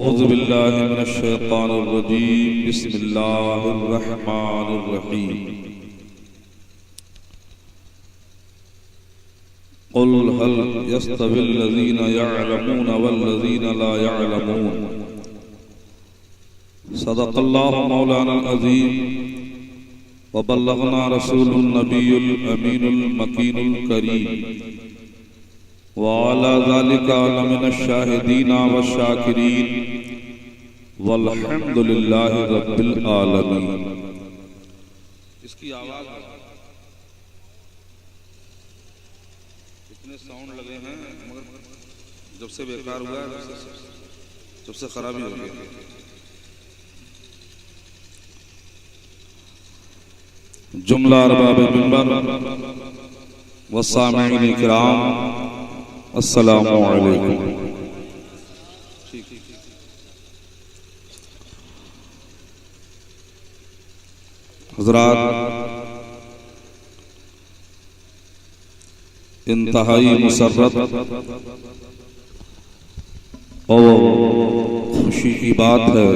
औज़ुबिल्लाहि मिनश्शैतानिर्रजीम बिस्मिल्लाहिर्रहमानिर्रहीम क़ुल हल यस्तविल्लज़ीना यअलमूना वल्लज़ीना ला यअलमून सदक़ल्लाहु मौलानल अज़ीम व बल्लगना रसूलुन नबियुल अमीनुल मकीनुल करीम व अला ज़ालिका लमिनश शाहिदीना व शाकिरीन वल्हम्दुलिल्लाहि रब्बिल आलमीन। इसकी आवाज इतने साउंड लगे हैं मगर जब से बेकार हुआ जब से खराबी हो गई। जुमला अरबाब मिंबर व सामिईन किराम अस्सलामु अलैकुम। हज़रात, इंतहाई मुसर्रत और खुशी की बात है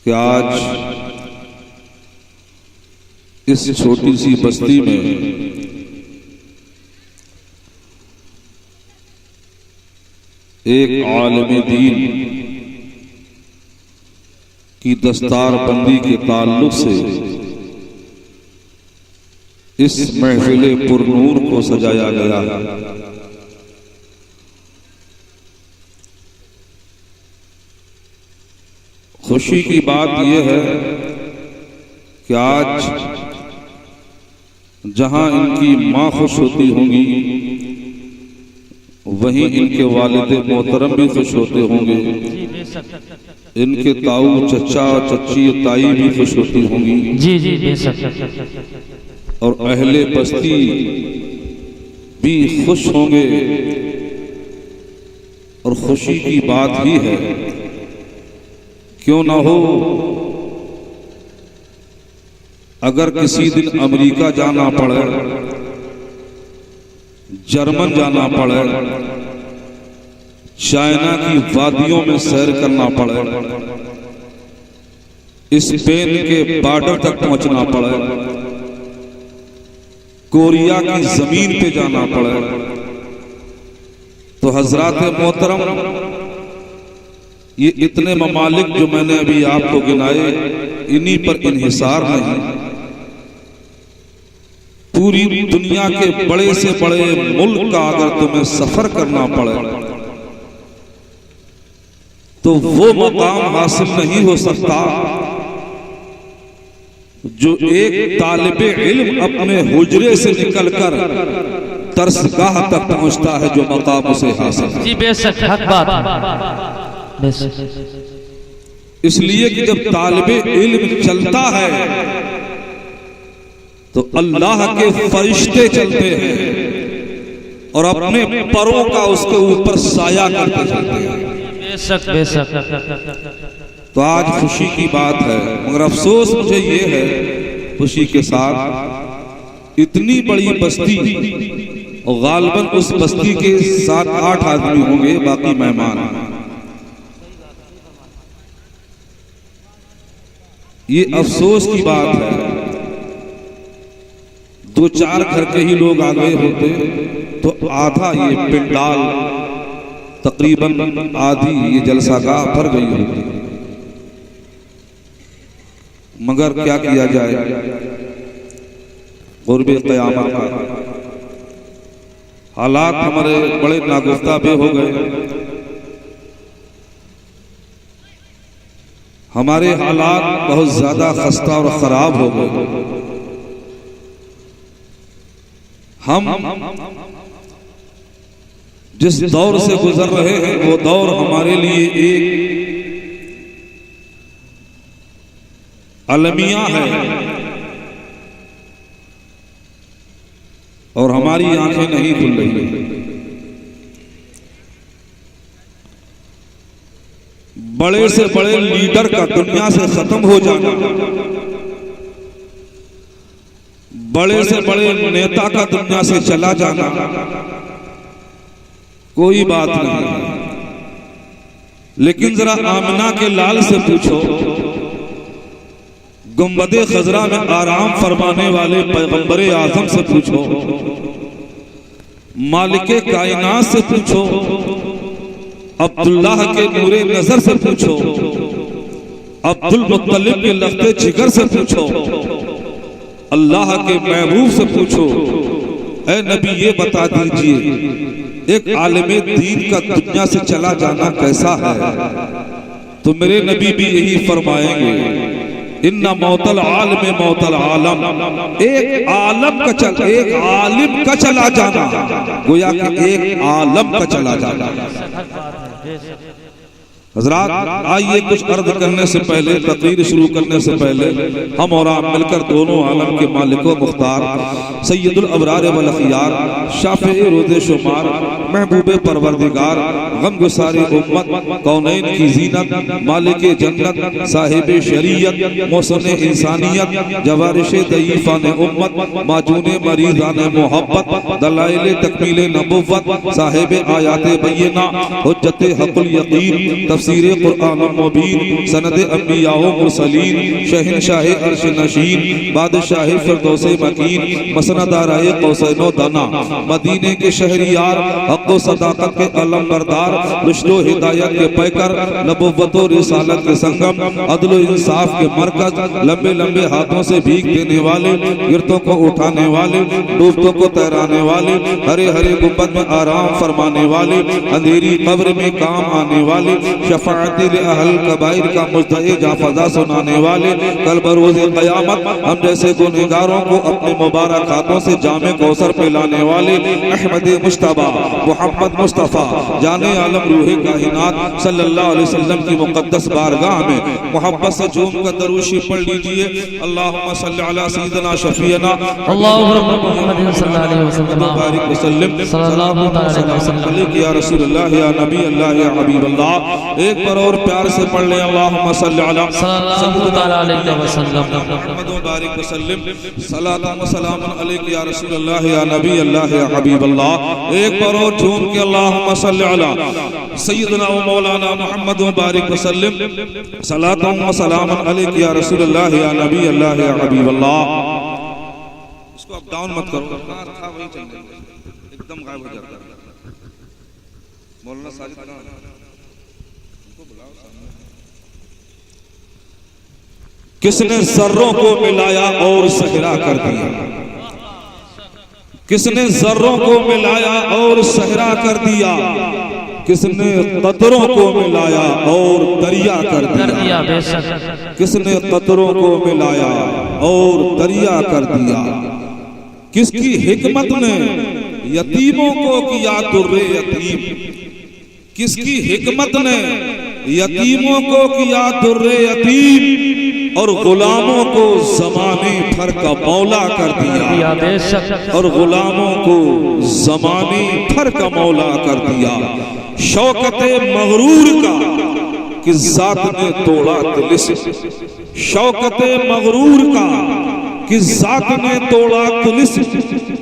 कि आज इस छोटी सी बस्ती में एक आलिम दीन की दस्तार बंदी के ताल्लुक से इस महफिल पुरनूर को सजाया गया है। खुशी की बात यह है कि आज जहां इनकी मां खुश होती होंगी वहीं इनके वालिद मोहतरम भी खुश होते होंगे, इनके ताऊ चचा चच्ची ताई भी खुश होती होंगी जी जी बेशक। और अहले बस्ती भी खुश होंगे। और खुशी की बात ही है, क्यों ना हो। अगर किसी दिन अमेरिका जाना पड़े, जर्मन जाना पड़े, चाइना की वादियों में सैर करना पड़े, स्पेन के बॉर्डर तक पहुंचना पड़े, कोरिया की जमीन पे जाना पड़े, तो हजरात मोहतरम ये इतने ममालिक जो मैंने अभी आपको गिनाए, इन्हीं पर इन्हिसार नहीं, पूरी दुनिया के बड़े से बड़े मुल्क का अगर तुम्हें सफर करना पड़े तो वो मकाम हासिल नहीं हो सकता जो एक तालिबे इल्म अपने हुजरे से निकलकर दरसगाह तक पहुंचता है, जो मकाम उसे हासिल है। जी बेशक, हक बात बेशक। इसलिए कि जब तालिबे इल्म चलता है तो अल्लाह के फरिश्ते चलते हैं और अपने परों का उसके ऊपर साया करते चलते हैं। बेशक बेशक। तो आज खुशी की बात है, मगर अफसोस मुझे ये है खुशी के साथ इतनी बड़ी बस्ती और गालिबन उस बस्ती के 7-8 आदमी होंगे, बाकी मेहमान। ये अफसोस की बात है, 2-4 घर के ही लोग आ गए होते तो आधा ये पिंडाल, तकरीबन आधी ये जलसागाह भर गई होती। मगर क्या किया जाए, गुर्बे क़यामत का हालात हमारे बड़े नागुफ्ता पे हो गए। हमारे हालात बहुत ज्यादा खस्ता और खराब हो गए। हम जिस दौर से गुजर रहे हैं वो दौर हमारे लिए एक अलमिया है और हमारी आंखें नहीं खुल रही। बड़े से बड़े लीडर का दुनिया से खत्म हो जाना, बड़े से बड़े नेता का दुनिया से चला जाना, कोई बात नहीं। लेकिन जरा आमिना के लाल से पूछो, गुंबदे खजरा में आराम फरमाने वाले पैगंबरे आजम से पूछो, मालिके कायनात से पूछो, अब्दुल्लाह के नूरे नजर से पूछो, अब्दुल मुत्तलिब के लफ्ते जिगर से पूछो, अल्लाह के महबूब से पूछो, ऐ नबी ये बता दीजिए एक आलिमे दीन का दुनिया से चला जाना कैसा है? तो मेरे नबी भी यही फरमाएंगे, इन्ना मौतल आलम मौतल आलम, एक आलिम का चला जाना गोया कि एक आलम का चला जाना। हजरात, आइए कुछ अर्ज करने से पहले, तकरीर शुरू करने से पहले हम और आप मिलकर दोनों आलम के मालिको मुख्तार सैयदुल अबरार वल अखियार शाफ़िए रोज़े शुमार महबूबे परवरदिगार गमगुसारे उम्मत कौनैन की ज़ीनत मालिके जन्नत साहिबे शरीयत मोहसिने इंसानियत जवारिशे दईफ़ाने उम्मत माजूने मरीज़ाने मोहब्बत दलाइले तकमीले नबुव्वत साहिबे आयाते बय्यिना हुज्जते हक़ुल यक़ीन तफसीरे कुरान मुबीन सनदे अंबिया व मुरसलीन शहनशाह अर्श नशीन बादशाह फिरदौस मकीन मसनद आराए कौसैनो दना मदीने के शहरियार हक़ व सदाकत के अलम बरदार रुश्द व हिदायत के पैकर नबुव्वत व रिसालत के संगम अदल व इंसाफ के मरकज लंबे लंबे हाथों से भीग देने वाले गिरतों को उठाने वाले डूबतों को तैराने वाले हरे हरे गुंबद में आराम फरमाने वाले अंधेरी कब्र में काम आने वाले शफाअतिल अहल कबाइर का मुस्तए जाफजा सुनाने वाले कल बरोज़े क़यामत हम जैसे गुनहगारों को अपने मुबारक हाथों से जामे कौसर पिलाने वाले अहमद मुश्तबा मोहम्मद मुस्तफ़ा जाने आलम रूहे कायनात सल्लल्लाहु अलैहि वसल्लम की मुक़द्दस बारगाह में मोहब्बत से झूम कर दरूद पढ़ लीजिए। अल्लाहुम्मा सल्लि अला सय्यिदिना शफ़ीअना अल्लाहुम्मा मुहम्मद सल्लल्लाहु अलैहि वसल्लम सल्लल्लाहु अलैहि वसल्लम या रसूलल्लाह या नबी अल्लाह या हबीब अल्लाह। एक बार और प्यार से पढ़ ले, अल्लाहुम्मा सल्लि अला सल्लल्लाहु अलैहि वसल्लम मुहम्मद व बारिक वसल्लम सलातन व सलामन अलैका या रसूलल्लाह या नबी अल्लाह या हबीब अल्लाह। एक बार और झूम के अल्लाहुम्मा सल्लि अला सय्यिदना व मौलाना मुहम्मद व बारिक वसल्लम सलातन व सलामन अलैका या रसूलल्लाह या नबी अल्लाह या हबीब अल्लाह। इसको अप डाउन मत करो, वही चल रहा है, एकदम गायब हो जाता है। मौलाना साजिद किसने जर्रों को मिलाया और सहरा कर दिया, किसने जर्रों को मिलाया और सहरा कर दिया, किसने कतरों को मिलाया और दरिया कर दिया, किसने कतरों को मिलाया और दरिया कर दिया। किसकी हिकमत ने यतीमों को किया दुर्रे यतीम, किसकी हिकमत ने यतीमों को किया दुर्रे यतीम और गुलामों को ज़माने भर का मौला कर दिया, और गुलामों को ज़माने भर का मौला कर दिया। शौकते मगरूर का कि ज़ात ने तोड़ा तिलिस्म, शौकते मगरूर का कि ज़ात ने तोड़ा तिलिस्म,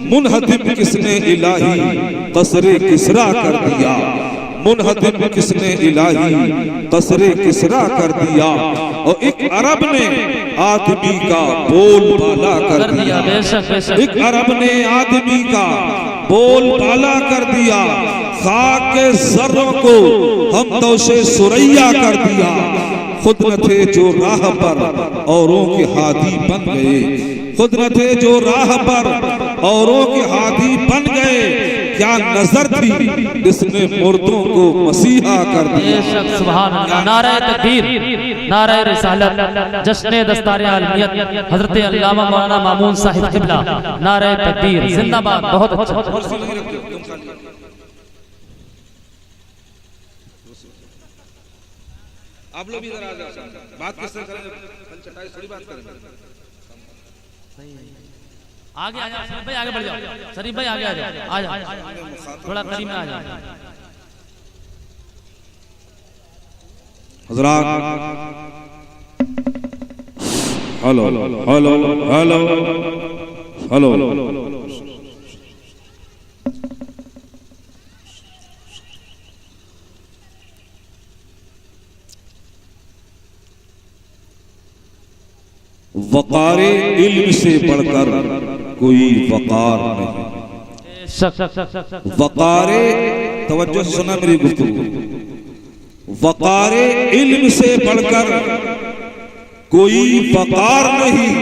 मुनहदिम किसने इलाही कसरे किसरा कर दिया, मुनहदिम किसने इलाही कसरे किसरा कर दिया। और एक अरब ने आदमी का बोल बाला कर दिया, एक अरब ने आदमी का बोल बाला कर दिया। खाक के जर्रों को हम तौशे सुरैया कर दिया, खुद न थे जो राह पर औरों के हादी बन गए, खुद न थे जो राह पर औरों के हादी बन गए। क्या नजर थी जिसने मुर्दों को मसीहा कर दिया। सुभान अल्लाह, नारे तकबीर, नारे रिसालत, जश्न दस्तार आलमियत हजरत अल्लामा मौलाना मामून साहिब क़िबला, नारे तकबीर जिंदाबाद। बहुत अच्छा। आप लोग भी इधर आ जाओ, बात किससे करें, चटाई थोड़ी बात करें। आगे आ जाओ शरीफ भाई, आगे बढ़ जाओ, शरीफ भाई आगे आ जाओ, आ जाओ थोड़ा करीब में आ जाओ। हज़रात हेलो हेलो हेलो हेलो, वक़ारे इल्म से बढ़कर कोई वक़ार नहीं। वक़ारे, तवज्जो से सुना मेरी गुफ्तगू, वक़ारे इल्म से बढ़कर कोई वक़ार नहीं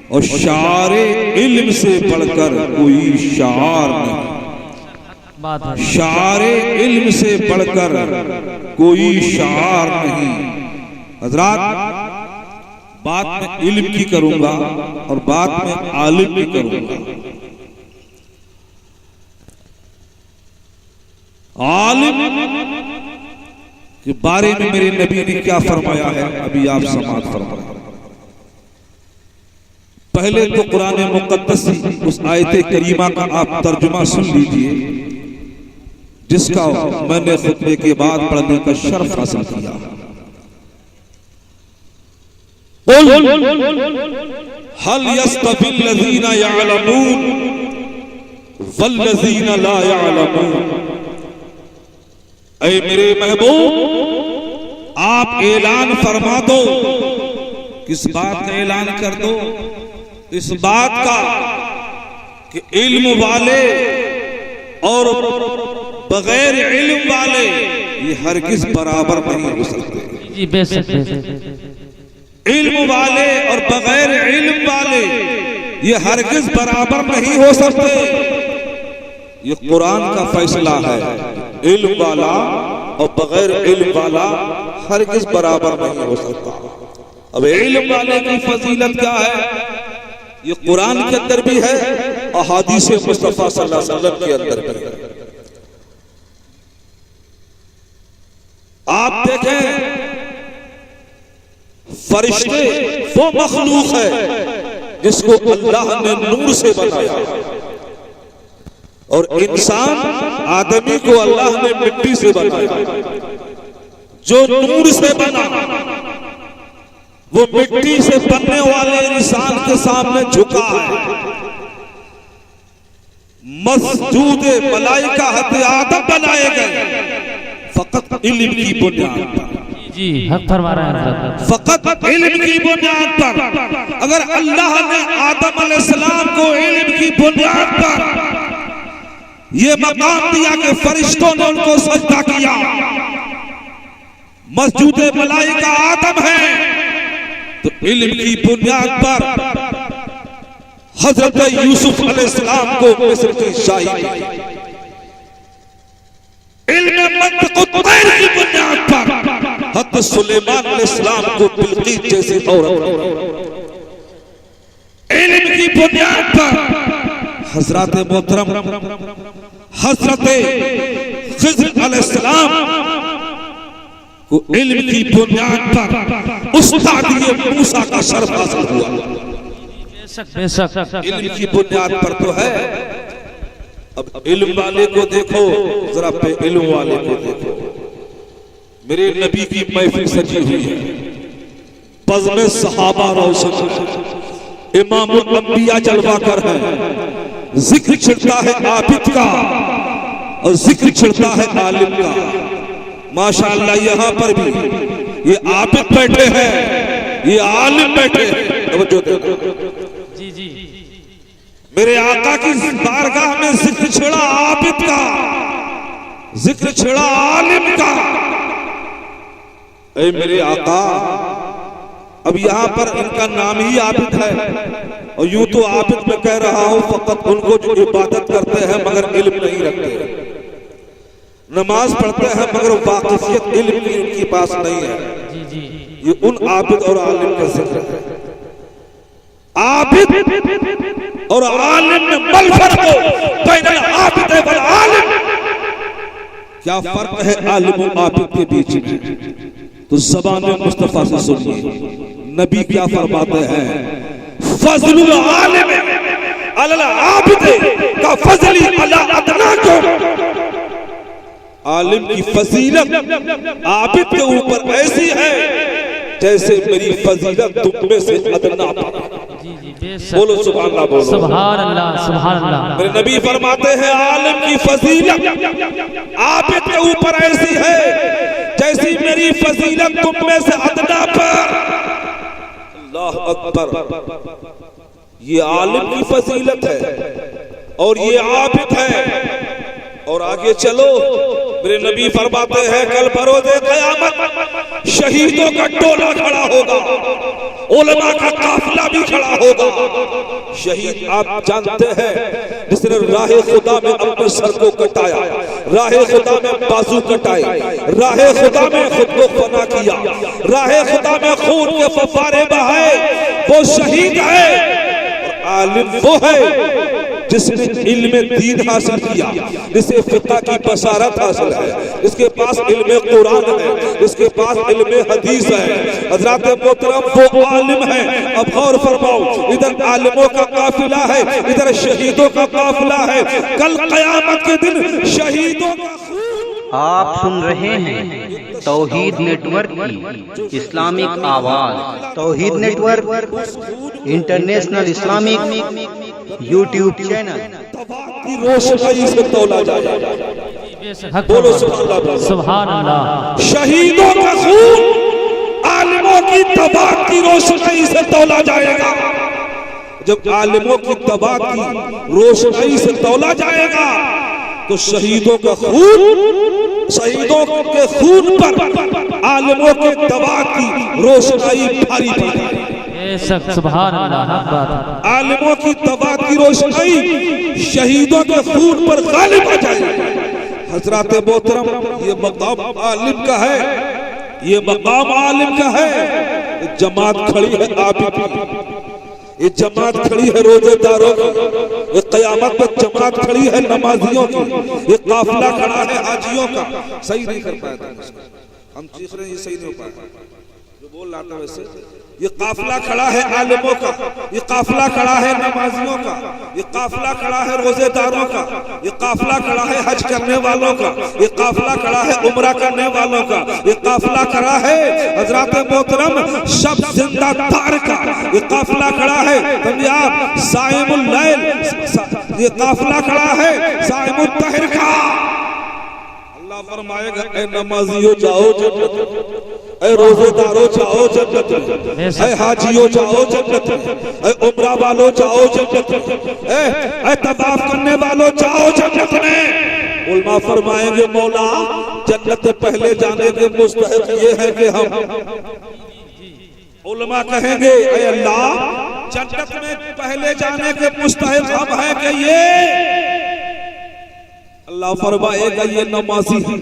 और शारे इल्म से बढ़कर कोई शार नहीं। शारे इल्म से बढ़कर कोई शार नहीं। हजरात, बात मैं इल्म की करूंगा और बात मैं आलिम की करूंगा। आलिम के बारे में मेरे नबी ने क्या फरमाया है अभी आप समाअत फरमाएं। पहले तो कुरान मुक़द्दस उस आयत करीमा का आप तर्जुमा सुन लीजिए जिसका मैंने खुतबे के बाद पढ़ने का शर्फ हासिल किया। हल यस्तविल लज़ीना यअलमून वल लज़ीना ला यअलमून। ऐ मेरे महबूब, आप ऐलान फरमा दो। किस बात का ऐलान कर दो? इस बात का कि इल्म वाले और बगैर इल्म वाले ये हरगिज़ बराबर नहीं हो सकते। जी बेशक। इल्म वाले और बगैर इल्म वाले ये हरगिज़ बराबर नहीं हो सकते। ये कुरान का फैसला है। इल्म वाला और बगैर इल्म वाला हरगिज़ बराबर नहीं हो सकता। अब इल्म वाले की फजीलत क्या है? ये कुरान के अंदर भी है, अहादीस मुस्तफा सल्लल्लाहु अलैहि वसल्लम के अंदर भी है। आप देखें, फरिश्ते वो मखलूक है जिसको अल्लाह ने नूर से बनाया और इंसान आदमी को अल्लाह ने मिट्टी से बनाया। जो नूर से बना वो मिट्टी से बनने वाले इंसान के सामने झुका है। मस्जूद मलाइका हद आदम बनाए गए फकत इल्म की बुनियाद पर। जी हक फरमा रहे हैं। फकत इल्म की बुनियाद पर। अगर अल्लाह ने आदम अलैहिस्सलाम को इल्म की बुनियाद पर ये मकाम दिया कि फरिश्तों ने उनको सजदा किया, मस्जूद मलाइका आदम है, तो इल्म की बुनियाद पर हजरत यूसुफ अलैहिस्सलाम को मिस्र की शाही, इल्म मंतिक़ तैर की बुनियाद पर हज़रत सुलेमान अलैहिस्सलाम को बिल्कीस जैसी औरत, इल्म की बुनियाद पर हजरत मोहतरम हजरत खिज़र अलैहिस्सलाम को इल्म की बुनियाद पर उस्तादी मूसा का शर्फ हासिल हुआ। बेशक। इल्म की बुनियाद पर तो है। अब इल्म वाले को देखो, जरा पे इल्म वाले को देखो। मेरे नबी की महफिल सजी हुई है, बज़्म सहाबा रोशन है, इमामुल अंबिया जलवागर है, जिक्र छिड़ता है आबिद का और जिक्र छिड़ता है आलिम का। माशाअल्लाह, यहाँ पर भी ये आबिद बैठे हैं, ये आलिम बैठे हैं। तवज्जो देखो। जी जी। मेरे आका की बारगाह में जिक्र छिड़ा आबिद का, जिक्र छिड़ा आलिम का। ऐ मेरे आका, अब यहाँ पर इनका नाम ही आबिद है और यूं तो आबिद में कह रहा हूं फकत उनको जो इबादत करते हैं मगर इल्म नहीं रखते, नमाज पढ़ते हैं मगर वाकिफियत इल्म की उनके पास नहीं है। जी जी। ये उन आबिद और आलिम का जिक्र है। आबिद और आलिम में बल फर्क हो, बैन आबिद वल आलिम। क्या फर्क है आलिम और आबिद के बीच में? तो ज़बान मुस्तफा से सुनिए, नबी क्या फरमाते हैं? फज़लुल आलिम अलल आबिद का फज़ली अला अदनाकुम। आलिम की फजीलत आबिद के ऊपर ऐसी है जैसे मेरी फजीलत तुम में से अदना पर। बोलो सुभान अल्लाह, बोलो सुभान अल्लाह, सुभान अल्लाह। मेरे नबी फरमाते हैं आलिम की फजीलत आबिद के ऊपर ऐसी है जैसी मेरी फजीलत तुम में से अदना पर। अल्लाह अकबर। ये आलिम की फजीलत है और ये आबिद है। और आगे चलो, मेरे नबी फरमाते हैं कल बरोज़े क़यामत शहीदों का टोला खड़ा होगा, उलमा का काफिला भी खड़ा होगा। शहीद आप जानते हैं जिसने राहे खुदा में अपने सर को कटाया, राहे खुदा में बाजू कटाए, राहे खुदा में खुद को फना किया, राहे खुदा में खून के फव्वारे बहाए, वो शहीद है। और आलिम वो है जिसने इल्म दीन हासिल किया, जिसे फिक़्ह की बसारत हासिल है, जिसके पास इल्म कुरान है, जिसके पास इल्म हदीस है। हज़रात मोहतरम वो आलिम है। अब गौर फरमाओ, इधर आलिमों का काफिला है, इधर शहीदों का काफिला है। कल क़यामत के दिन शहीदों का आप सुन रहे हैं तौहीद नेटवर्क की इस्लामिक आवाज़। Tauheed network international Islamic YouTube channel की रोशनी से तौला जाएगा। बोलो सुभान अल्लाह। शहीदों का खून आलिमों की तबाह की रोशनी से तौला जाएगा। जब आलिमों की तबाह की रोशनी से तौला जाएगा तो शहीदों का खून, शहीदों के खून पर आलिमों के तबाह की रोशनी भारी पड़ेगी। सुभान अल्लाह। आलिमों की तबाह की रोशनी शहीदों के खून पर गालिब आ जाएगी। हज़रात मोहतरम, ये मकाम आलिम का है, ये मकाम आलिम का है। जमात खड़ी है आबिद की, ये जमात खड़ी है रोजेदारों की, ये क़यामत में जमात खड़ी है नमाजियों की, ये काफिला खड़ा है हाजियों का। सही नहीं कर पाया था, हम सीख रहे हैं, ये सही नहीं हो पाया जो बोल रहा था वैसे। ये काफिला खड़ा है आलिमों का, ये काफिला खड़ा है नमाजियों का, ये काफिला खड़ा है रोजेदारों का, ये काफिला खड़ा है हज करने वालों का, ये काफिला खड़ा है उम्रा करने वालों का, ये काफिला खड़ा है हज़रात मोहतरम शब जिंदादार का, ये काफिला खड़ा है समझे आप साइमुल लैल, ये काफिला खड़ा है साइमुल तहर का। अल्लाह फरमाएगा ऐ नमाजियों जाओ जन्नत, ऐ रोजेदारों जाओ जन्नत, ऐ हाजियों जाओ जन्नत, ऐ उम्रा वालों जाओ जन्नत, ऐ तवाफ करने वालों जाओ जन्नत में। उलमा फरमाएंगे मौला जन्नत पहले जाने के मुस्तहिक ये है कि हम। उलमा कहेंगे ऐ अल्लाह जन्नत में पहले जाने के मुस्तहिक हम है कि ये। अल्लाह फरमाएगा ये नमाजी है,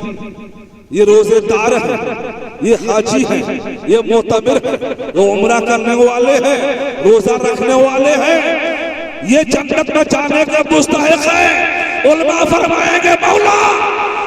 ये रोजेदार है, ये हाजी है, ये मोतमिर है, ये उम्रा करने वाले हैं, रोजा रखने वाले हैं, ये जन्नत में जाने के मुस्तहिक है। उलमा फरमाएंगे मौला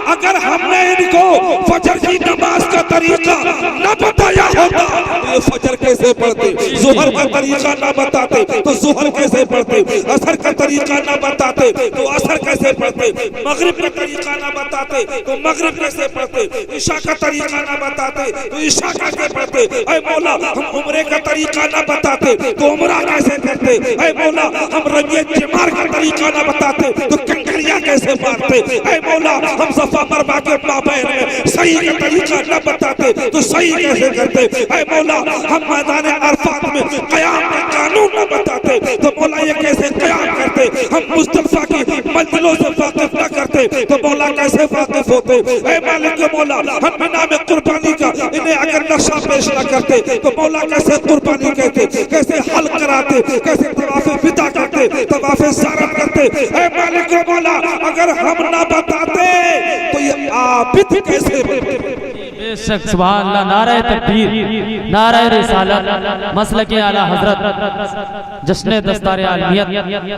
अगर हमने इनको फजर की नमाज का तरीका न बताया होता तो ये फजर कैसे पढ़ते, जुहर का तरीका न बताते तो जुहर कैसे पढ़ते, असर का तरीका न बताते तो असर कैसे पढ़ते, मगरिब का तरीका न बताते तो मगरिब कैसे पढ़ते, ईशा का तरीका न बताते तो ईशा कैसे पढ़ते। ऐ मौला हम उम्रे का तरीका न बताते तो उम्रा कैसे करते। ऐ मौला हम रंगे जमार का तरीका न बताते तो कंकरिया कैसे मारते। ऐ मौला हम सफा मरवा के माबैन में सही का तरीका न बताते तो सही कैसे करते। ऐ मौला हम मैदान अरफात में क़याम का कानून न बताते तो मौला ये कैसे क़याम करते। हम मुस्तफा की मंजिलों से वाकिफ न करते तो मौला कैसे वाकिफ होते। ऐ मालिक मौला हम बिना में कुर्बानी का इन्हें अगर नक्शा पेश न करते तो मौला कैसे कुर्बानी कहते, कैसे हल कराते, कैसे तवाफ़े विदा करते, तवाफ़े ज़ियारत करते। ऐ मालिक मौला अगर हम न बताते तो ये आबिद कैसे बनते। बेशक सुभान अल्लाह। नारे तकबीर, नारे रिसालत, मसलक आला हजरत जश्न दस्तार आलमियत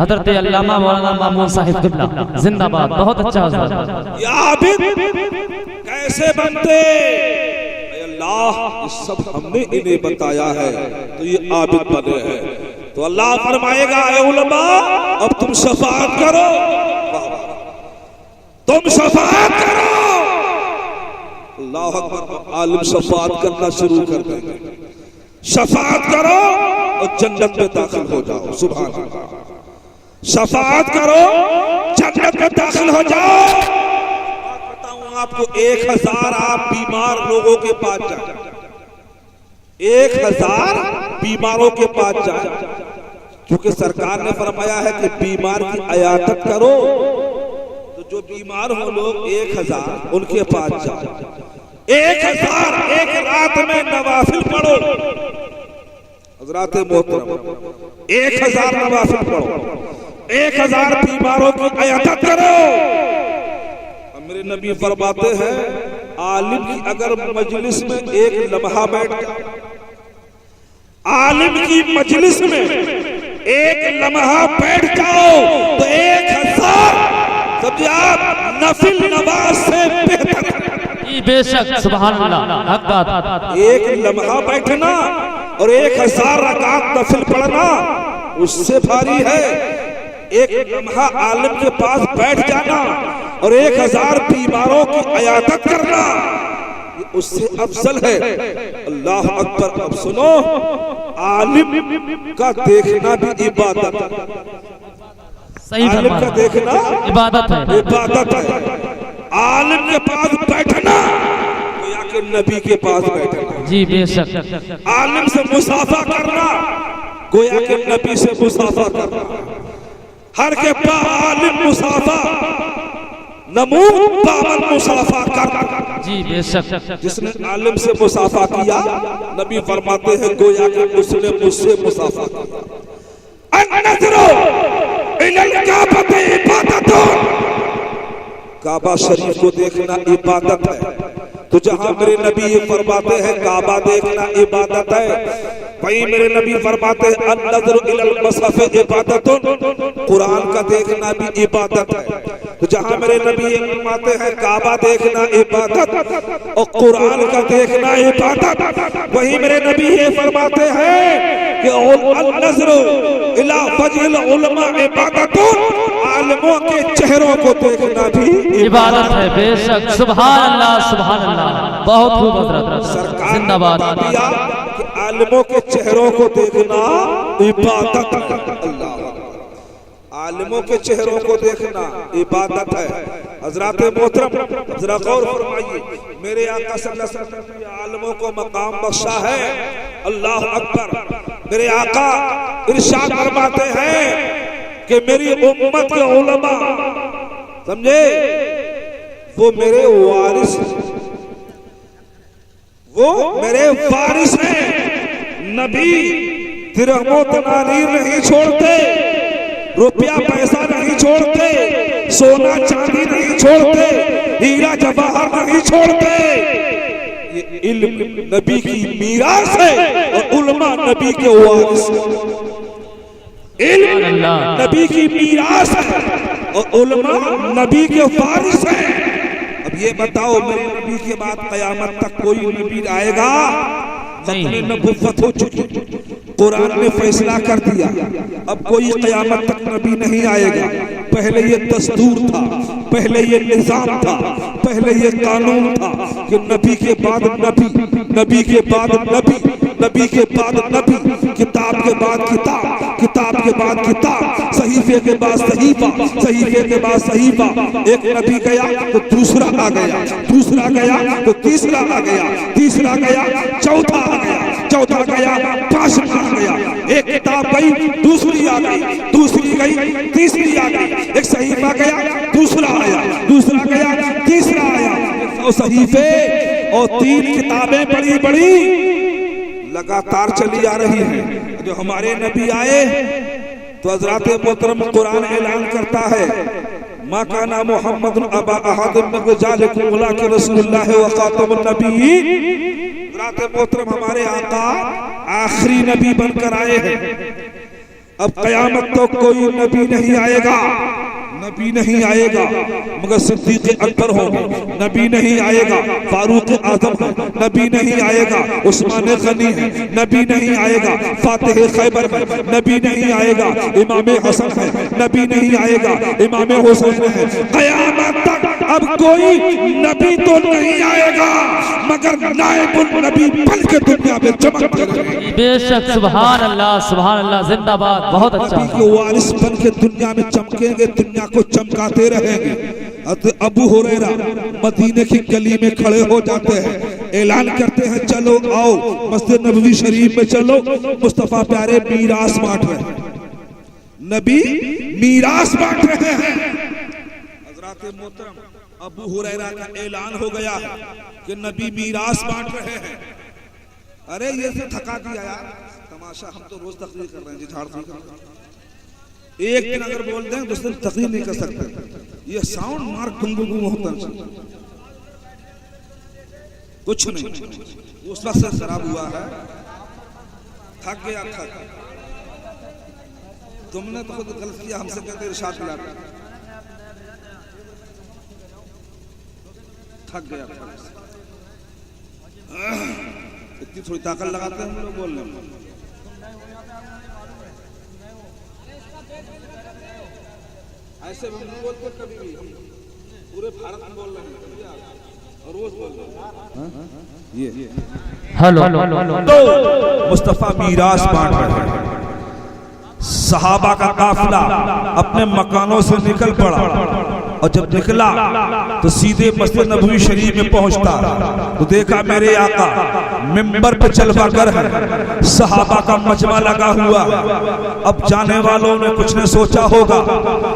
हजरत अल्लामा मौलाना मामून साहिब क़िबला जिंदाबाद। बहुत अच्छा हजरत। ये आबिद कैसे बनते अल्लाह ये सब हमने इन्हें बताया है तो ये आबिद बने हैं। तो अल्लाह फरमाएगा ऐ उलमा अब तुम शफाअत करो, तुम शफाअत करो। अल्लाह अकबर। आलिम शफाअत करना शुरू कर देंगे। शफाअत करो और जन्नत में दाखिल हो जाओ। सुभान अल्लाह। शफाअत करो जन्नत में दाखिल हो जाओ। बताऊं आपको 1000 आप बीमार लोगों के पास जाए, 1000 बीमारों के पास जाए, क्योंकि सरकार ने फरमाया है कि बीमार की अयादत करो। तो जो बीमार हो लोग 1000 उनके पास जाओ, 1000 एक रात में नवाफिल पढ़ो। हज़रात मोहतरम 1000 नवाफिल पढ़ो, 1000 बीमारों की अयादत करो। मेरे नबी फरमाते हैं आलिम की अगर मजलिस में एक लम्हा बैठ जाए, आलिम की मजलिस में एक लम्हा बैठ जाओ तो 1000 समझे आप नफिल नमाज से बेहतर है। बेशक सुभान अल्लाह, हक बात। एक लम्हा बैठना और 1000 रकात नफिल पढ़ना उससे भारी है। एक लम्हा आलिम के पास बैठ जाना और 1000 बीमारों की अयादत करना उससे अफजल है। अल्लाह अकबर। अब सुनो, आलिम का देखना भी इबादत है। सही आलिम का देखना इबादत है, इबादत है। आलिम के पास बैठना गोया के नबी के पास बैठना। जी बेशक। आलिम से मुसाफा करना गोया के नबी से मुसाफा करना। हर के आलिम मुसाफा नमू बामन मुसाफा करना। जी बेशक। जिसने आलिम से मुसाफा किया नबी फरमाते हैं गोया के उसने मुझसे मुसाफा किया। अन्नज़रो इलल काबते इबादतुन, काबा शरीफ को देखना इबादत है। तो जहां मेरे नबी ये फरमाते हैं काबा देखना इबादत है, वहीं मेरे नबी फरमाते हैं अन्नज़रु इलल मसहफ़ इबादतुन, कुरान का देखना भी इबादत है। तो जहां मेरे नबी ये फरमाते हैं काबा देखना इबादत और कुरान का देखना इबादत, वहीं मेरे नबी ये फरमाते हैं कि अन्नज़रु इला वजहिल उलमा इबादतुन, आलिमों के चेहरों को देखना भी इबादत है। बेशक सुभान अल्लाह, सुभान अल्लाह, बहुत खूब हज़रत। सरकार जिंदाबाद। कि आलिमों के चेहरों को देखना इबादत है। अल्लाह, आलिमों के चेहरों को देखना इबादत है। हज़रात मोहतरम जरा गौर फरमाइए, मेरे आका सल्लल्लाहु अलैहि वसल्लम ने आलिमों को मकाम बख्शा है। अल्लाह अकबर। मेरे आका इरशाद फरमाते हैं कि मेरी उम्मत के उलमा समझे वो मेरे वारिस, वो मेरे वारिस हैं। नबी दिरहमो तनारीर नहीं छोड़ते, रुपया पैसा नहीं छोड़ते, सोना चांदी नहीं छोड़ते, हीरा जवाहर नहीं छोड़ते। ये इल्म नबी की मीरास है और उलमा नबी के वारिस। इल्म नबी की मीरास है और उलमा नबी के वारिस हैं। अब ये बताओ मेरे नबी के बाद कयामत तक कोई नबी आएगा? खत्म नबुव्वत हो चुकी, कुरान ने फैसला कर दिया, अब कोई कयामत तक नबी नहीं आएगा। पहले ये दस्तूर था, पहले ये निजाम था, पहले ये कानून था कि नबी के बाद नबी, नबी के बाद नबी, नबी के बाद नबी, किताब के बाद किताब, किताब के बाद किताब, सहीफे के बाद सहीफा, सहीफे के बाद सहीफा। एक नबी गया तो दूसरा आ गया, दूसरा गया तो तीसरा आ गया, तीसरा गया चौथा आ गया, चौथा गया पांचवा आ गया। एक किताब गई दूसरी आ गई, दूसरी गई तीसरी आ गई, एक सहीफा गया दूसरा आया, दूसरा गया तीसरा आया। और सहीफे और 3 किताबें बड़ी बड़ी लगातार चली आ रही हैं। जो हमारे नबी आए तो हज़रात मोहतरम कुरान ऐलान करता है मा काना मुहम्मद अबा अहद मिन रिजालिकुम वलाकिन रसूलुल्लाह व खातमुन नबिय्यीन। हज़रात मोहतरम हमारे आका आखिरी नबी बनकर आए हैं। अब कयामत तो कोई नबी नहीं आएगा, नबी नहीं आएगा मगर सिद्दीक़ अकबर होंगे, नबी नहीं आएगा फारूक आजम है, नबी नहीं आएगा उस्मान गनी है, नबी नहीं आएगा फातिह खैबर है, नबी नहीं आएगा इमाम हसन है, नबी नहीं आएगा इमाम हुसैन है। क़यामत तक अब कोई नबी तो नहीं आएगा मगर नायबुन नबी बन के दुनिया में चमकते रहेंगे। बेशक सुभान अल्लाह, सुभान अल्लाह, जिंदाबाद। बहुत अच्छा। नबी के वारिस बन के दुनिया में चमकेंगे, दुनिया को चमकाते रहेंगे। अबू हुरैरा मदीने की गली में खड़े हो जाते हैं, ऐलान करते हैं चलो आओ मस्जिद नबवी शरीफ में चलो, मुस्तफा प्यारे मीरास बांट रहे हैं, नबी मीरास बांट रहे हैं। हजरत मोहतरम अबू हुरैरा का ऐलान हो गया है कि नबी मीरास बांट रहे हैं। अरे ये से थका दिया यार तमाशा, हम तो रोज तकरीर कर रहे हैं जी, झाड़ फूक कर रहे हैं। एक दिन अगर बोल दें दूसरे दिन तकरीर नहीं कर सकते। ये साउंड मार्क गुंगुगु होता है, कुछ नहीं, उस वक्त से खराब हुआ है, थक गया थक। तुमने तो खुद गलत किया, हमसे कहते इरशाद दिला, थक गया इतनी थोड़ी ताकत लगाते हैं हम लोग बोलने में। ऐसे हम नहीं बोलते कभी भी, हम पूरे भारत में बोल रहे हैं और रोज बोल रहे हैं। ये हेलो तो मुस्तफा मीरास बांट रहे हैं। सहाबा का काफिला अपने मकानों से निकल पड़ा और जब निकला तो सीधे मस्जिद नबवी शरीफ में पहुंचता तो देखा मेरे आका मिंबर पे चलवाकर है, सहाबा का मजमा लगा हुआ। अब जाने वालों ने कुछ ने सोचा होगा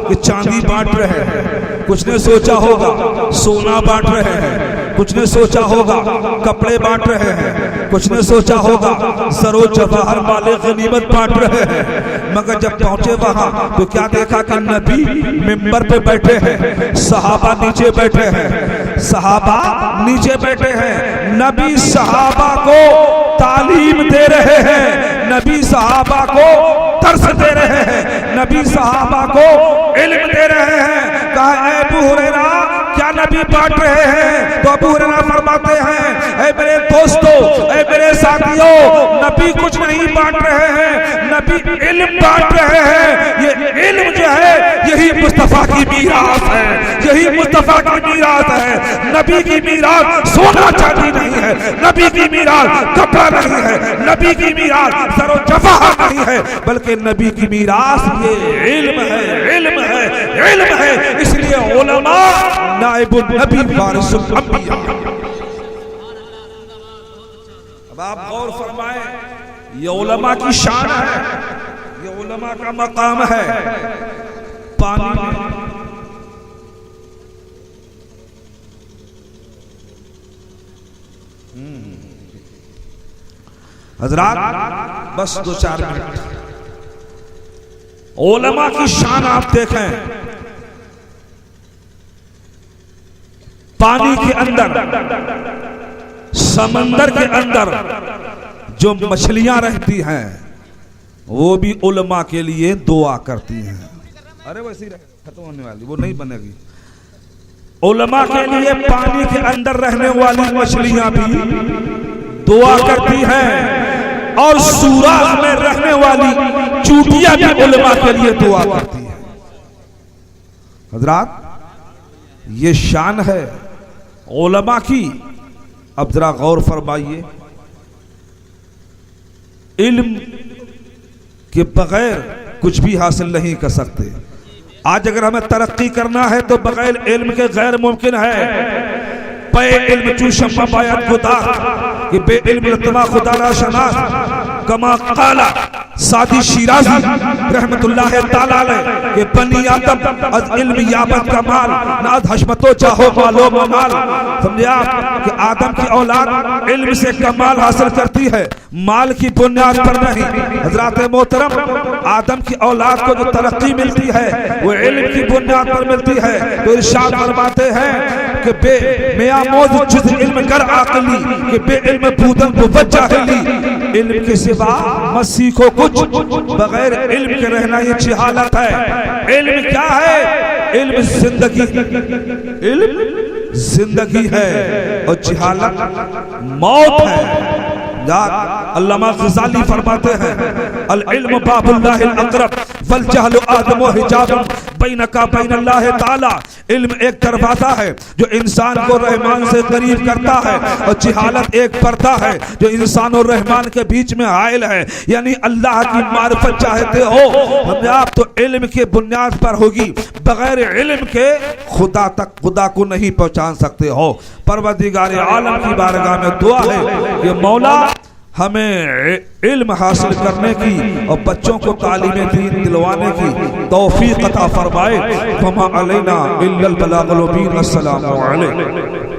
कि चांदी बांट रहे हैं, कुछ ने सोचा होगा सोना बांट रहे हैं, कुछ ने सोचा होगा कपड़े बांट रहे हैं, कुछ ने सोचा होगा सरो जवाहर वाले गनीमत बांट रहे हैं। मगर जब पहुंचे वहां तो क्या देखा कि नबी मिंबर पे बैठे हैं, सहाबा नीचे बैठे हैं, सहाबा नीचे बैठे हैं। नबी सहाबा को तालीम दे रहे हैं, नबी सहाबा को दर्स दे रहे हैं, नबी सहाबा को इल्म दे रहे हैं। कहा ऐ अबू हुरैरा क्या नबी बांट रहे हैं? तो अबू हुरैरा फरमाते हैं ऐ मेरे दोस्तों, ऐ मेरे साथियों, नबी कुछ नहीं बांट रहे हैं, नबी इल्म बांट रहे हैं। ये इल्म जो है यही मुस्तफा की मीरास है, यही मुस्तफा की मीरास है। नबी की मीरास सोना चांदी नहीं है, नबी की मीरास कपड़ा नहीं है, नबी की मीरास सरो जवाहर नहीं है, बल्कि नबी की मीरास ये इल्म है, इल्म है, इल्म है। इसलिए उलमा नाइबुन नबी वारिसुल अंबिया। अब आप गौर फरमाएं, ये उलमा की शान है, ये उलमा का मकाम है। पानी में हजरात बस 2-4 मिनट, उलमा की शान आप देखें। पानी के अंदर, समंदर के अंदर जो मछलियां रहती हैं वो भी उलमा के लिए दुआ करती हैं। अरे वैसे ही खत्म होने वाली, वो नहीं बनेगी। उलमा के लिए पानी के अंदर रहने वाली मछलियां भी दुआ करती हैं और सूरज में रहने वाली चूटियां भी उलमा के लिए दुआ करती हैं। हजरात ये शान है उलमा की। अब जरा गौर फरमाइए, इल्म के बगैर कुछ भी हासिल नहीं कर सकते। आज अगर हमें तरक्की करना है तो बगैर इल्म के गैर मुमकिन है। पे इल्म चूशम बायत खुदा कि बे इल्म लतमा खुदा ना शनास कमा काला सादी शिराजी रहमतुल्लाह ताला अलैह के बनी आदम अज इल्म याबत कमाल ना हशमतो चाहो मालो माल। समझे आप कि आदम की औलाद इल्म से कमाल हासिल करती है, माल की बुनियाद पर नहीं। हजरत मोहतरम आदम की औलाद को जो तरक्की मिलती है वो इल्म की बुनियाद पर मिलती है। तो इरशाद फरमाते हैं कि बे मियां मौज जुज़ इल्म कर आकली कि बे इल्म बूदन बुवज्जाहिली। इल्म के सिवा मत सीखो कुछ, बगैर इल्म के रहना ये जिहालत है। इल्म क्या है? इल्म जिंदगी, इल्म जिंदगी है और जिहालत मौत है। अल्लामा ग़ज़ाली फरमाते हैं अल इल्म बाबुल्लाहिल अक़रब वल जहलु आदमु हिजाब बैनका बैनल्लाहि ताला। इल्म एक दरवाजा है जो इंसान को रहमान से करीब करता है, और जिहालत एक पर्दा है जो इंसान और रहमान के बीच में हाइल है। यानी अल्लाह की मारिफत चाहते हो हमें आप तो इल्म के बुनियाद पर होगी, बगैर इल्म के खुदा तक खुदा को नहीं पहचान सकते हो। परवरदिगार आलम की बारगाह में दुआ है कि मौला हमें इल्म हासिल करने की और बच्चों को तालीम दीन दिलवाने की तौफीक अता फरमाए। फमा अलैना इल्लल बलागुल मुबीन। अस्सलामु अलैकुम।